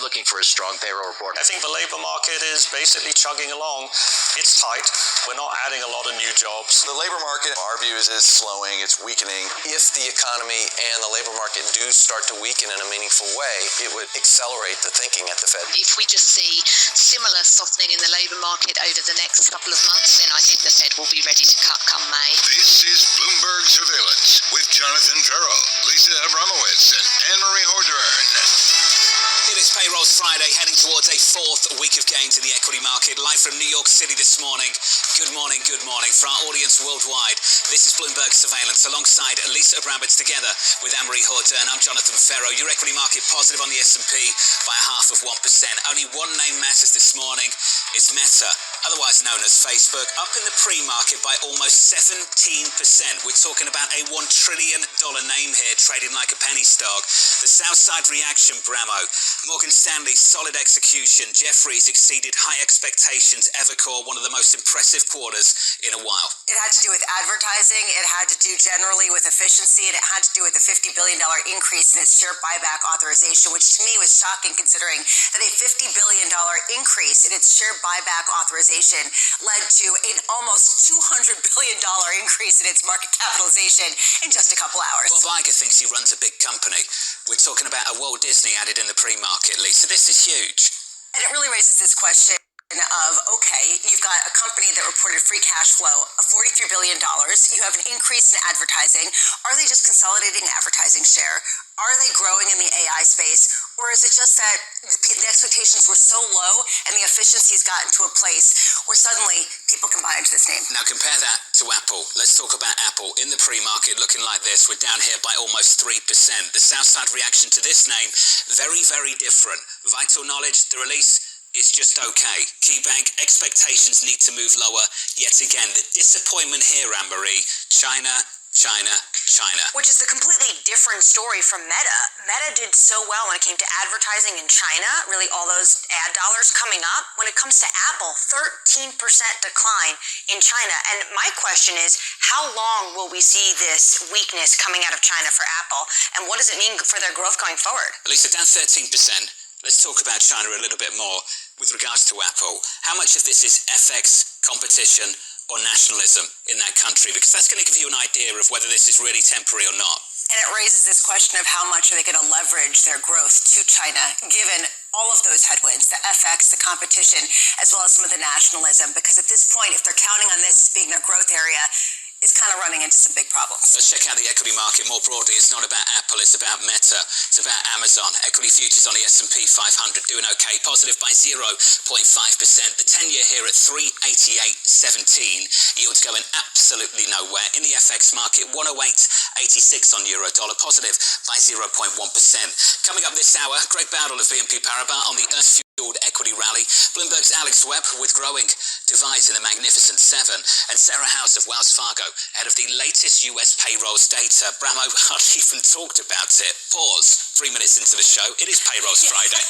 Looking for a strong payroll report. I think the labour market is basically chugging along. It's tight. We're not adding a lot of new jobs. The labour market, our view is slowing, it's weakening. If the economy and the labour market do start to weaken in a meaningful way, it would accelerate the thinking at the Fed. If we just see similar softening in the labour market over the next couple of months, then I think the Fed will be ready to cut come May. This is Bloomberg Surveillance with Jonathan Farrell, Lisa Abramowitz, and Anne-Marie Hordern. It is Payrolls Friday, heading towards a fourth week of gains in the equity market. Live from New York City this morning. Good morning, good morning. For our audience worldwide, this is Bloomberg Surveillance alongside Lisa Abramowitz together with Anne-Marie Hordern. I'm Jonathan Farrell. Your equity market positive on the S&P by 0.5%. Only one name matters this morning. It's Meta, otherwise known as Facebook, up in the pre-market by almost 17%. We're talking about a $1 trillion name here, trading like a penny stock. The Southside reaction, Bramo. Morgan Stanley, solid execution. Jefferies exceeded high expectations. Evercore, one of the most impressive quarters in a while. It had to do with advertising. It had to do generally with efficiency. And it had to do with the $50 billion increase in its share buyback authorization, which to me was shocking considering that a $50 billion increase in its share buyback authorization led to an almost $200 billion increase in its market capitalization in just a couple hours. Bob Iger thinks he runs a big company. We're talking about a Walt Disney added in the pre-market, Lisa. This is huge. And it really raises this question of, okay, you've got a company that reported free cash flow of $43 billion. You have an increase in advertising. Are they just consolidating advertising share? Are they growing in the AI space? Or is it just that the expectations were so low and the efficiencies gotten to a place where suddenly people can buy into this name? Now compare that to Apple. Let's talk about Apple. In the pre-market looking like this, we're down here by almost 3%. The Southside reaction to this name, very, very different. Vital Knowledge, the release is just okay. Kbank, expectations need to move lower. Yet again, the disappointment here, Anne-Marie, China. Which is a completely different story from Meta. Meta did so well when it came to advertising in China, really all those ad dollars coming up. When it comes to Apple, 13% decline in China. And my question is, how long will we see this weakness coming out of China for Apple? And what does it mean for their growth going forward? Lisa, down 13%. Let's talk about China a little bit more with regards to Apple. How much of this is FX, competition, or nationalism in that country? Because that's going to give you an idea of whether this is really temporary or not. And it raises this question of how much are they going to leverage their growth to China, given all of those headwinds, the FX, the competition, as well as some of the nationalism. Because at this point, if they're counting on this as being their growth area, it's kind of running into some big problems. Let's check out the equity market more broadly. It's not about Apple, it's about Meta, it's about Amazon. Equity futures on the S&P 500 doing okay, positive by 0.5%. The 10-year here at 388.17. Yields going absolutely nowhere. In the FX market, 108.86 on euro dollar, positive by 0.1%. Coming up this hour, Greg Bowdle of BNP Paribas on the Earth-fueled equity rally. Bloomberg's Alex Webb with growing divides in the Magnificent Seven. And Sarah House of Wells Fargo, ahead of the latest US payrolls data. Bramo hardly even talked about it. Pause. 3 minutes into the show. It is Payrolls Friday.